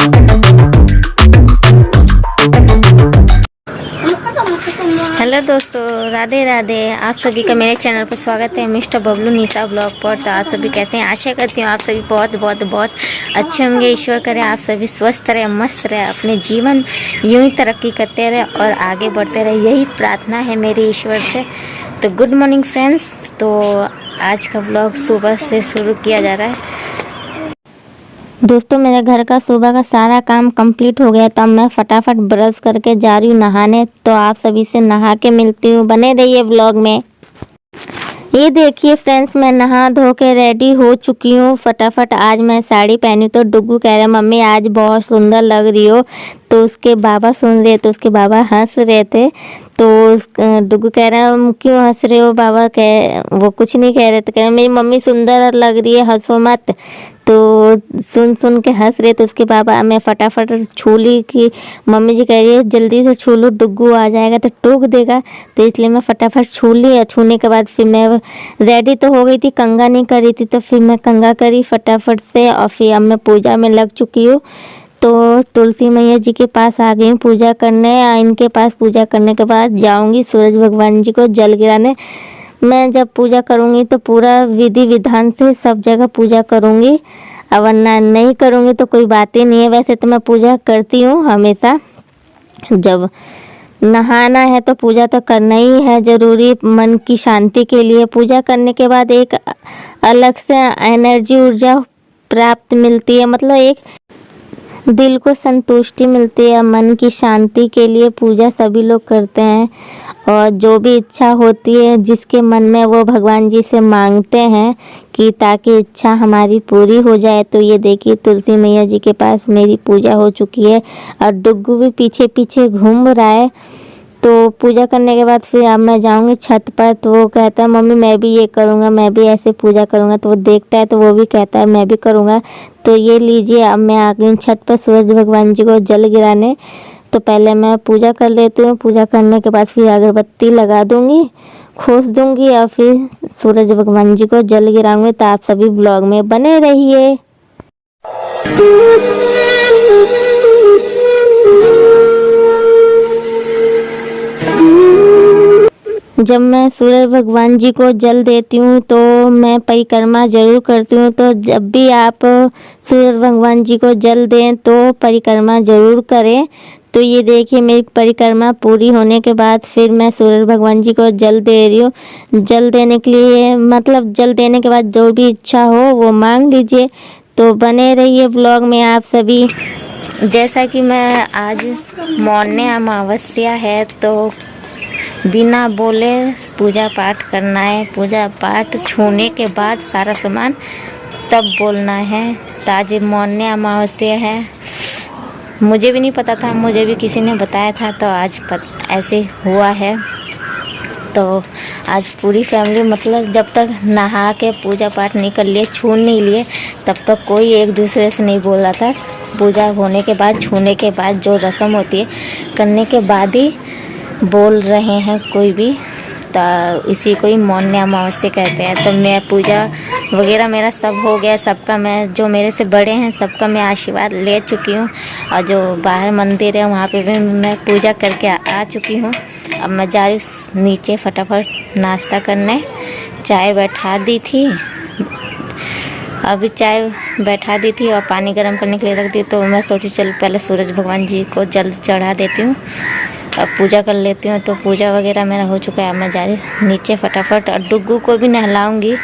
Hello दोस्तों, राधे राधे। आप सभी का मेरे चैनल पर स्वागत है, मिस्टर बबलू निशा ब्लॉग पर। तो आप सभी कैसे हैं? आशा करती हूँ आप सभी बहुत बहुत बहुत अच्छे होंगे। ईश्वर करे आप सभी स्वस्थ रहे, मस्त रहे, अपने जीवन यूं ही तरक्की करते रहे और आगे बढ़ते रहे, यही प्रार्थना है मेरी ईश्वर से। तो गुड मॉर्निंग फ्रेंड्स। तो आज का ब्लॉग सुबह से शुरू किया जा रहा है। दोस्तों, मेरे घर का सुबह का सारा काम कंप्लीट हो गया, तो अब मैं फटाफट ब्रश करके जा रही हूँ नहाने। तो आप सभी से नहा के मिलती हूँ, बने रहिए व्लॉग में। ये देखिए फ्रेंड्स, मैं नहा धो के रेडी हो चुकी हूँ फटाफट। आज मैं साड़ी पहनी तो डुग्गू कह रहे मम्मी आज बहुत सुंदर लग रही हो। तो उसके बाबा सुन रहे, तो उसके बाबा हंस रहे थे। तो डुग्गू कह रहा क्यों हंस रहे हो बाबा? वो कुछ नहीं कह रहे थे, कह रहे मेरी मम्मी सुंदर लग रही है, हंसो मत। तो सुन के हंस रहे। तो उसके बाबा मैं फटाफट छू ली कि मम्मी जी कह रही है जल्दी से छू लो, डुग्गू आ जाएगा तो टोक देगा। तो इसलिए मैं फटाफट छू ली। छूने के बाद फिर मैं रेडी तो हो गई थी, कंघा नहीं करी थी, तो फिर मैं कंघा करी फटाफट से। और फिर अब मैं पूजा में लग चुकी हूँ। तो तुलसी मैया जी के पास आ गई पूजा करने। इनके पास पूजा करने के बाद जाऊंगी सूरज भगवान जी को जल गिराने। मैं जब पूजा करूंगी तो पूरा विधि विधान से सब जगह पूजा करूंगी, और वरना नहीं करूंगी तो कोई बात ही नहीं है। वैसे तो मैं पूजा करती हूँ हमेशा, जब नहाना है तो पूजा तो करना ही है ज़रूरी, मन की शांति के लिए। पूजा करने के बाद एक अलग से एनर्जी ऊर्जा प्राप्त मिलती है, मतलब एक दिल को संतुष्टि मिलती है। मन की शांति के लिए पूजा सभी लोग करते हैं, और जो भी इच्छा होती है जिसके मन में, वो भगवान जी से मांगते हैं कि ताकि इच्छा हमारी पूरी हो जाए। तो ये देखिए तुलसी मैया जी के पास मेरी पूजा हो चुकी है, और डुग्गू भी पीछे पीछे घूम रहा है। तो पूजा करने के बाद फिर अब मैं जाऊंगी छत पर। तो वो कहता है मम्मी मैं भी ये करूँगा, मैं भी ऐसे पूजा करूँगा। तो वो देखता है तो वो भी कहता है मैं भी करूँगा। तो ये लीजिए, अब मैं आ गई छत पर सूरज भगवान जी को जल गिराने। तो पहले मैं पूजा कर लेती हूँ। पूजा करने के बाद फिर अगरबत्ती लगा दूँगी, खोस दूँगी, और फिर सूरज भगवान जी को जल गिराऊँगी। तो आप सभी ब्लॉग में बने रहिए। जब मैं सूरज भगवान जी को जल देती हूँ तो मैं परिक्रमा जरूर करती हूँ। तो जब भी आप सूरज भगवान जी को जल दें तो परिक्रमा जरूर करें। तो ये देखिए मेरी परिक्रमा पूरी होने के बाद फिर मैं सूरज भगवान जी को जल दे रही हूँ। जल देने के लिए मतलब जल देने के बाद जो भी इच्छा हो वो मांग लीजिए। तो बने रहिए ब्लॉग में आप सभी। जैसा कि मैं आज मौनी अमावस्या है, तो बिना बोले पूजा पाठ करना है। पूजा पाठ छूने के बाद सारा सामान तब बोलना है। तो आज मौनी अमावस्या है, मुझे भी नहीं पता था, मुझे भी किसी ने बताया था। तो आज ऐसे हुआ है। तो आज पूरी फैमिली, मतलब जब तक नहा के पूजा पाठ नहीं कर लिए, छू नहीं लिए, तब तक कोई एक दूसरे से नहीं बोल रहा था। पूजा होने के बाद, छूने के बाद जो रस्म होती है करने के बाद ही बोल रहे हैं कोई भी। तो इसी को ही मौनी अमावस्या कहते हैं। तो मैं पूजा वगैरह मेरा सब हो गया, सबका मैं, जो मेरे से बड़े हैं सबका मैं आशीर्वाद ले चुकी हूँ। और जो बाहर मंदिर है वहाँ पे भी मैं पूजा करके आ चुकी हूँ। अब मैं जा रही हूँ नीचे फटाफट नाश्ता करने। चाय बैठा दी थी, अभी चाय बैठा दी थी और पानी गर्म करने के लिए रख दी। तो मैं सोची चल पहले सूरज भगवान जी को जल चढ़ा देती हूँ, अब पूजा कर लेती हूँ। तो पूजा वगैरह मेरा हो चुका है। अब मैं जा रही हूँ नीचे फटाफट, और डुग्गू को भी नहलाऊंगी।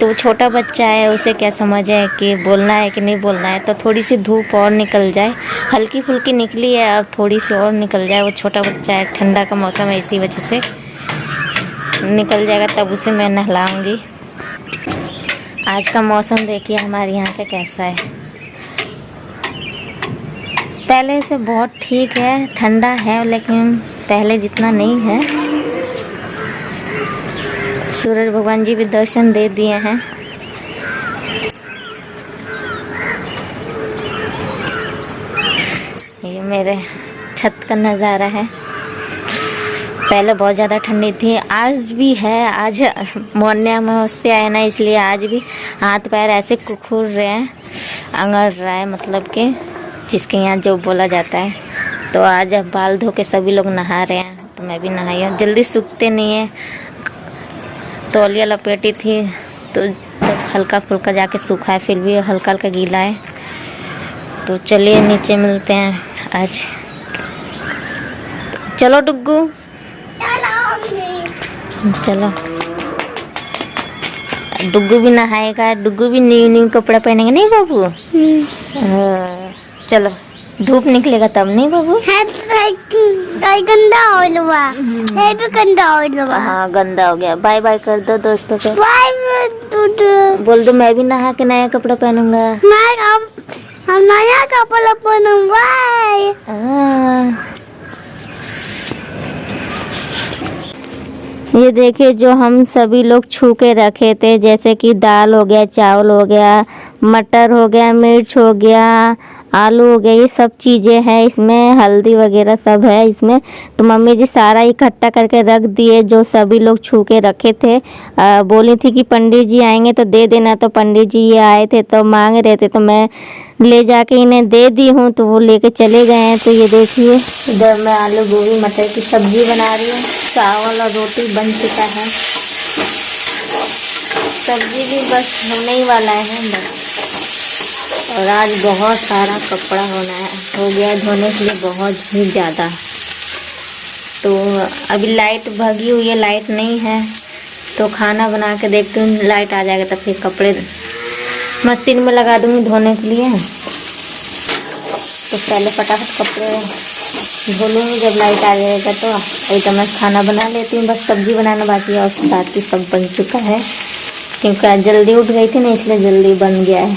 तो छोटा बच्चा है, उसे क्या समझ है कि बोलना है कि नहीं बोलना है। तो थोड़ी सी धूप और निकल जाए, हल्की फुल्की निकली है, अब थोड़ी सी और निकल जाए। वो छोटा बच्चा है, ठंडा का मौसम है, इसी वजह से निकल जाएगा, तब उसे मैं नहलाऊंगी। आज का मौसम देखिए हमारे यहाँ का कैसा है। पहले से बहुत ठीक है, ठंडा है, लेकिन पहले जितना नहीं है। सूरज भगवान जी भी दर्शन दे दिए हैं। ये मेरे छत का नज़ारा है। पहले बहुत ज़्यादा ठंडी थी, आज भी है। आज मौनी अमावस्या है ना, इसलिए आज भी हाथ पैर ऐसे कुकुर रहे हैं, अंगड़ रहा है, मतलब कि जिसके यहाँ जो बोला जाता है। तो आज अब बाल धो के सभी लोग नहा रहे हैं, तो मैं भी नहाई हूँ। जल्दी सूखते नहीं है, तौलिया लपेटी थी तो तब हल्का फुल्का जाके सूखा है, फिर भी हल्का हल्का गीला है। तो चलिए नीचे मिलते हैं आज। चलो डुग्गू, चलो। डुग्गू भी नहाएगा, डुग्गू भी न्यू न्यू कपड़ा पहनेंगे, नहीं बाबू? हाँ, चलो धूप निकलेगा तब, नहीं बाबू? गंदा हो गया, है भी गंदा हो गया। हाँ गंदा हो गया। बाय बाय कर दो दोस्तों को। बाय बोल दो मैं भी नहा के नया कपड़ा पहनूंगा। हम नया कपड़ा पहनूंगा। ये देखिए जो हम सभी लोग छू के रखे थे, जैसे कि दाल हो गया, चावल हो गया, मटर हो गया, मिर्च हो गया, आलू हो गया, ये सब चीज़ें हैं इसमें, हल्दी वगैरह सब है इसमें। तो मम्मी जी सारा इकट्ठा करके रख दिए जो सभी लोग छू के रखे थे। बोली थी कि पंडित जी आएंगे तो दे देना, तो पंडित जी ये आए थे तो मांग रहे थे, तो मैं ले जाके इन्हें दे दी हूँ, तो वो लेके चले गए हैं। तो ये देखिए इधर मैं आलू गोभी मटर की सब्जी बना रही हूँ, चावल और रोटी बन चुका है, सब्जी भी बस होने ही वाला है बस। और आज बहुत सारा कपड़ा होना है, हो गया धोने के लिए बहुत ही ज़्यादा। तो अभी लाइट भगी हुई है, लाइट नहीं है, तो खाना बना के देखती हूँ, लाइट आ जाएगा तो फिर कपड़े मशीन में लगा दूँगी धोने के लिए। तो पहले फटाफट कपड़े धो लूँगी, जब लाइट आ जाएगा तो एकदम मैं खाना बना लेती हूँ। बस सब्जी बनाना बाकी है और बाकी सब बन चुका है, क्योंकि आज जल्दी उठ गई थी ना, इसलिए जल्दी बन गया है।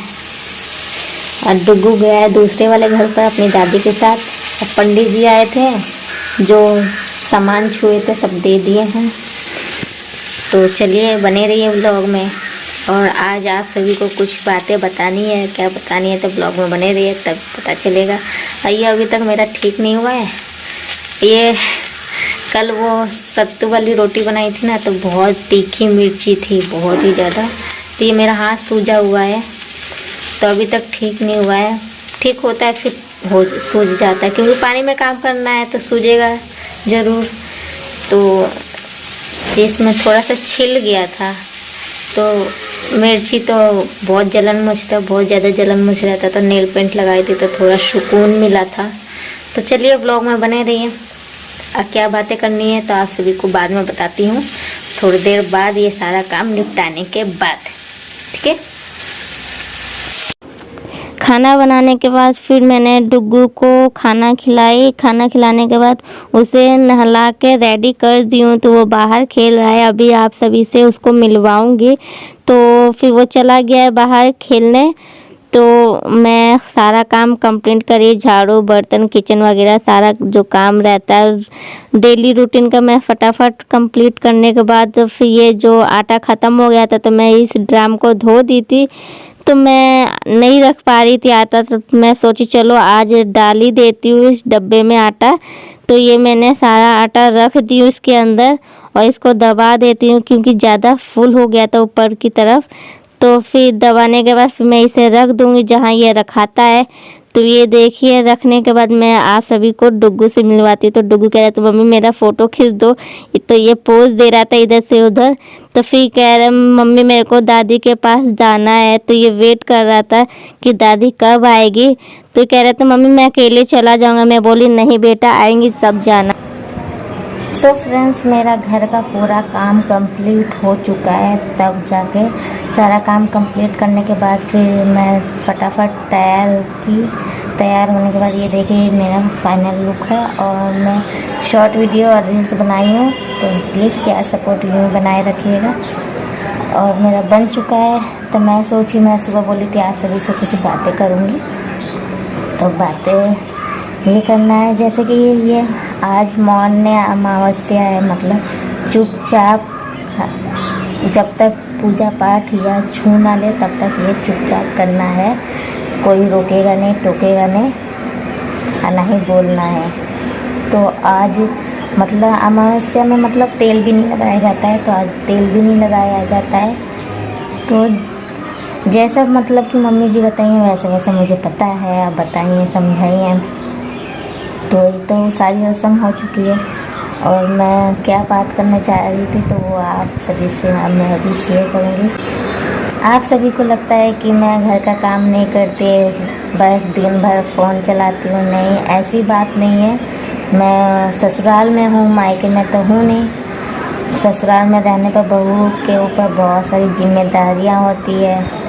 और डुग्गू गया है दूसरे वाले घर पर अपनी दादी के साथ। और पंडित जी आए थे, जो सामान छुए थे सब दे दिए हैं। तो चलिए बने रहिए व्लॉग में। और आज आप सभी को कुछ बातें बतानी है, क्या बतानी है तो ब्लॉग में बने रहिए, तब पता चलेगा। ये अभी तक मेरा ठीक नहीं हुआ है। ये कल वो सत्तू वाली रोटी बनाई थी ना, तो बहुत तीखी मिर्ची थी, बहुत ही ज़्यादा। तो ये मेरा हाथ सूजा हुआ है, तो अभी तक ठीक नहीं हुआ है। ठीक होता है फिर सूज जाता है, क्योंकि पानी में काम करना है तो सूजेगा ज़रूर। तो इसमें थोड़ा सा छिल गया था, तो मिर्ची तो बहुत जलन मचता, बहुत ज़्यादा जलन मच रहा था, तो नेल पेंट लगाई थी तो थोड़ा सुकून मिला था। तो चलिए ब्लॉग में बने रहिए। क्या बातें करनी है तो आप सभी को बाद में बताती हूँ, थोड़ी देर बाद, ये सारा काम निपटाने के बाद, ठीक है। खाना बनाने के बाद फिर मैंने डुग्गू को खाना खिलाई। खाना खिलाने के बाद उसे नहला के रेडी कर दी हूँ, तो वो बाहर खेल रहा है। अभी आप सभी से उसको मिलवाऊंगी। तो फिर वो चला गया है बाहर खेलने। तो मैं सारा काम कंप्लीट करी, झाड़ू बर्तन किचन वगैरह सारा जो काम रहता है डेली रूटीन का, मैं फटाफट कंप्लीट करने के बाद फिर ये जो आटा ख़त्म हो गया था, तो मैं इस ड्राम को धो दी थी। तो मैं नहीं रख पा रही थी आटा, तो मैं सोची चलो आज डाल ही देती हूँ इस डब्बे में आटा। तो ये मैंने सारा आटा रख दी हूँ इसके अंदर, और इसको दबा देती हूँ क्योंकि ज़्यादा फुल हो गया था ऊपर की तरफ। तो फिर दबाने के बाद फिर मैं इसे रख दूँगी जहाँ ये रखाता है। तो ये देखिए रखने के बाद मैं आप सभी को डुग्गू से मिलवाती हूँ। तो डुग्गू कह रहा था मम्मी मेरा फ़ोटो खींच दो, तो ये पोज दे रहा था इधर से उधर। तो फिर कह रहा मम्मी मेरे को दादी के पास जाना है, तो ये वेट कर रहा था कि दादी कब आएगी। तो कह रहा था मम्मी मैं अकेले चला जाऊँगा। मैं बोली नहीं बेटा आएंगी तब जाना। तो फ्रेंड्स मेरा घर का पूरा काम कंप्लीट हो चुका है, तब जाके सारा काम कंप्लीट करने के बाद फिर मैं फटाफट तैयार होने के बाद ये देखिए मेरा फाइनल लुक है। और मैं शॉर्ट वीडियो और रील्स बनाई हूँ, तो प्लीज़ प्यार सपोर्ट यूँ बनाए रखिएगा। और मेरा बन चुका है, तो मैं सोची मैं सुबह बोली थी आप सभी से कुछ बातें करूँगी। तो बातें ये करना है जैसे कि ये आज मौन्य अमावस्या है, मतलब चुपचाप जब तक पूजा पाठ या छू ना ले तब तक ये चुपचाप करना है। कोई रोकेगा नहीं, टोकेगा नहीं और ना ही बोलना है। तो आज मतलब अमावस्या में मतलब तेल भी नहीं लगाया जाता है, तो आज तेल भी नहीं लगाया जाता है। तो जैसा मतलब कि मम्मी जी बताइए वैसे वैसे मुझे पता है, आप बताइए समझाइए। तो ये तो सारी रस्म हो चुकी है और मैं क्या बात करना चाह रही थी तो वो आप सभी से मैं अभी शेयर करूँगी। आप सभी को लगता है कि मैं घर का काम नहीं करती, बस दिन भर फ़ोन चलाती हूँ। नहीं, ऐसी बात नहीं है। मैं ससुराल में हूँ, मायके में तो हूँ नहीं। ससुराल में रहने पर बहू के ऊपर बहुत सारी जिम्मेदारियाँ होती है।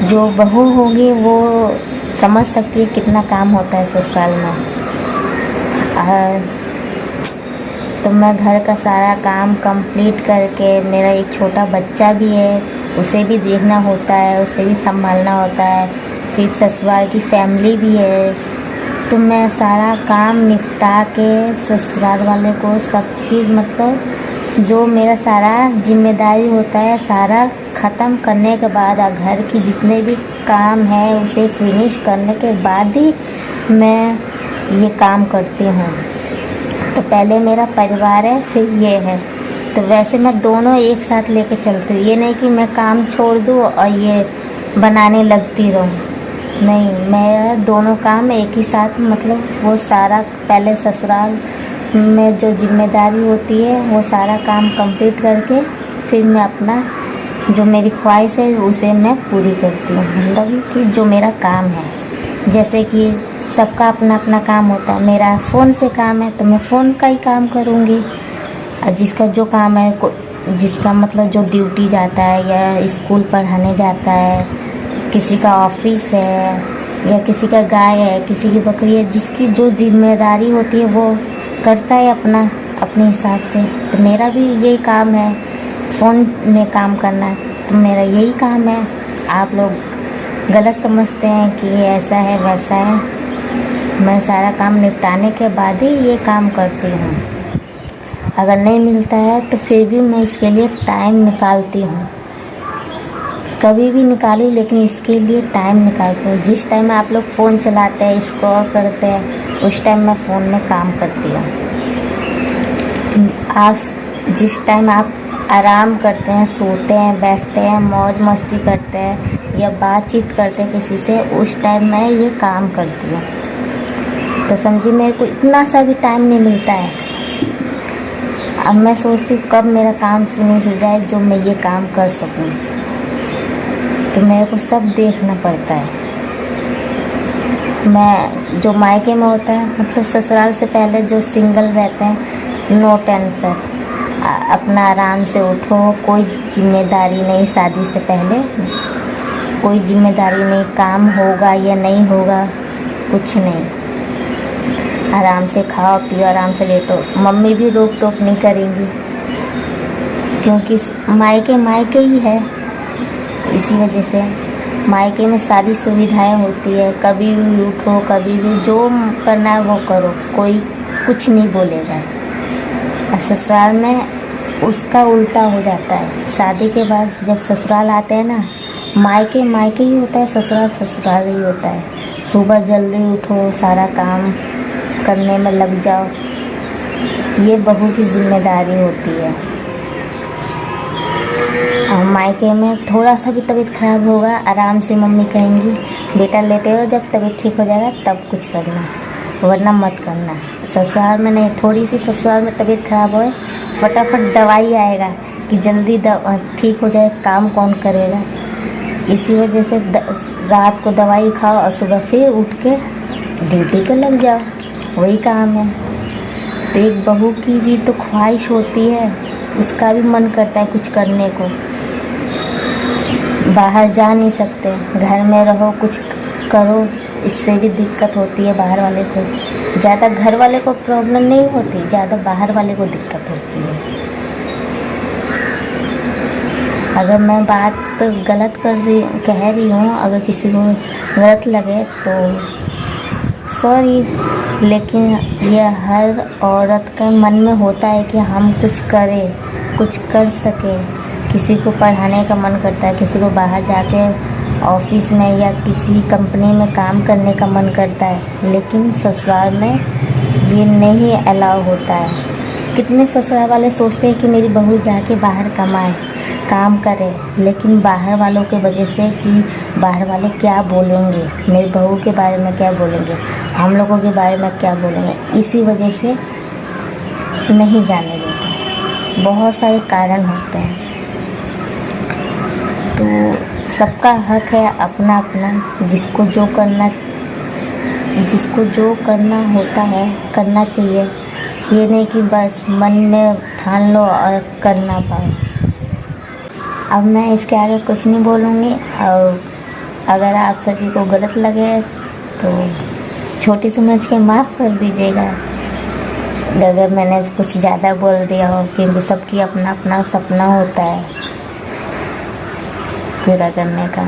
जो बहू होगी वो समझ सकती है कितना काम होता है ससुराल में। तो मैं घर का सारा काम कंप्लीट करके, मेरा एक छोटा बच्चा भी है, उसे भी देखना होता है, उसे भी संभालना होता है, फिर ससुराल की फैमिली भी है। तो मैं सारा काम निपटा के ससुराल वाले को सब चीज़ मतलब जो मेरा सारा जिम्मेदारी होता है सारा ख़त्म करने के बाद घर की जितने भी काम है उसे फिनिश करने के बाद ही मैं ये काम करती हूँ। तो पहले मेरा परिवार है, फिर ये है। तो वैसे मैं दोनों एक साथ लेके चलती हूँ। ये नहीं कि मैं काम छोड़ दूँ और ये बनाने लगती रहूँ, नहीं, मेरा दोनों काम एक ही साथ मतलब वो सारा पहले ससुराल में जो जिम्मेदारी होती है वो सारा काम कंप्लीट करके फिर मैं अपना जो मेरी ख्वाहिश है उसे मैं पूरी करती हूँ। मतलब कि जो मेरा काम है, जैसे कि सबका अपना अपना काम होता है, मेरा फ़ोन से काम है तो मैं फ़ोन का ही काम करूँगी। और जिसका जो काम है, जिसका मतलब जो ड्यूटी जाता है या स्कूल पढ़ाने जाता है, किसी का ऑफिस है या किसी का गाय है, किसी की बकरी है, जिसकी जो जिम्मेदारी होती है वो करता है अपने हिसाब से। तो मेरा भी यही काम है, फ़ोन में काम करना है, तो मेरा यही काम है। आप लोग गलत समझते हैं कि ऐसा है वैसा है। मैं सारा काम निपटाने के बाद ही ये काम करती हूँ। अगर नहीं मिलता है तो फिर भी मैं इसके लिए टाइम निकालती हूँ, कभी भी निकाली, लेकिन इसके लिए टाइम निकालती हूँ। जिस टाइम आप लोग फ़ोन चलाते हैं, स्क्रॉल करते हैं, उस टाइम मैं फ़ोन में काम करती हूँ। आप जिस टाइम आप आराम करते हैं, सोते हैं, बैठते हैं, मौज मस्ती करते हैं या बातचीत करते हैं किसी से, उस टाइम मैं ये काम करती हूँ। तो समझिए मेरे को इतना सा भी टाइम नहीं मिलता है। अब मैं सोचती हूँ कब मेरा काम फिनिश हो जाए जो मैं ये काम कर सकूँ। तो मेरे को सब देखना पड़ता है। मैं जो मायके में होता है मतलब ससुराल से पहले जो सिंगल रहते हैं, नो टेंशन, अपना आराम से उठो, कोई जिम्मेदारी नहीं। शादी से पहले कोई जिम्मेदारी नहीं, काम होगा या नहीं होगा कुछ नहीं, आराम से खाओ पियो, आराम से लेटो। मम्मी भी रोक टोक नहीं करेंगी क्योंकि मायके मायके ही है। इसी वजह से मायके में सारी सुविधाएं होती है, कभी भी उठो, कभी भी जो करना है वो करो, कोई कुछ नहीं बोलेगा। और ससुराल में उसका उल्टा हो जाता है। शादी के बाद जब ससुराल आते हैं ना, मायके मायके ही होता है, ससुराल ससुराल ही होता है। सुबह जल्दी उठो, सारा काम करने में लग जाओ, ये बहू की जिम्मेदारी होती है। और मायके में थोड़ा सा भी तबीयत खराब होगा, आराम से मम्मी कहेंगी बेटा लेटे हो, जब तबीयत ठीक हो जाएगा तब कुछ करना, वरना मत करना। ससुराल में नहीं, थोड़ी सी ससुराल में तबीयत खराब हो फटाफट दवाई आएगा कि जल्दी ठीक हो जाए, काम कौन करेगा। इसी वजह से रात को दवाई खाओ और सुबह फिर उठ के ड्यूटी पे लग जाओ, वही काम है। तो एक बहू की भी तो ख्वाहिश होती है, उसका भी मन करता है कुछ करने को। बाहर जा नहीं सकते, घर में रहो, कुछ करो, इससे भी दिक्कत होती है बाहर वाले को। ज़्यादा घर वाले को प्रॉब्लम नहीं होती, ज़्यादा बाहर वाले को दिक्कत होती है। अगर मैं बात गलत कह रही हूँ, अगर किसी को गलत लगे तो सॉरी, लेकिन यह हर औरत के मन में होता है कि हम कुछ करें, कुछ कर सकें। किसी को पढ़ाने का मन करता है, किसी को बाहर जाके ऑफिस में या किसी कंपनी में काम करने का मन करता है, लेकिन ससुराल में ये नहीं अलाउ होता है। कितने ससुराल वाले सोचते हैं कि मेरी बहू जाके बाहर कमाए, काम करे, लेकिन बाहर वालों के वजह से कि बाहर वाले क्या बोलेंगे, मेरी बहू के बारे में क्या बोलेंगे, हम लोगों के बारे में क्या बोलेंगे, इसी वजह से नहीं जाने देते। बहुत सारे कारण होते हैं, तो सबका हक है अपना अपना, जिसको जो करना होता है करना चाहिए। ये नहीं कि बस मन में ठान लो और कर ना पाओ। अब मैं इसके आगे कुछ नहीं बोलूँगी, और अगर आप सभी को गलत लगे तो छोटी समझ के माफ़ कर दीजिएगा अगर मैंने कुछ ज़्यादा बोल दिया हो, क्योंकि सबकी अपना अपना सपना होता है पूरा करने का।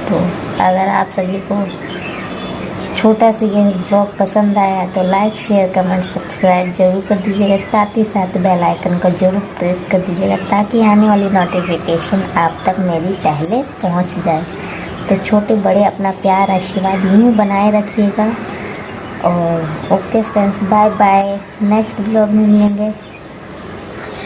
तो अगर आप सभी को छोटा सा ये व्लॉग पसंद आया तो लाइक, शेयर, कमेंट, सब्सक्राइब जरूर कर दीजिएगा। साथ ही साथ बेल आइकन को जरूर प्रेस कर दीजिएगा, ताकि आने वाली नोटिफिकेशन आप तक मेरी पहले पहुंच जाए। तो छोटे बड़े अपना प्यार आशीर्वाद यूँ बनाए रखिएगा। और okay friends, bye bye, next vlog में मिलेंगे।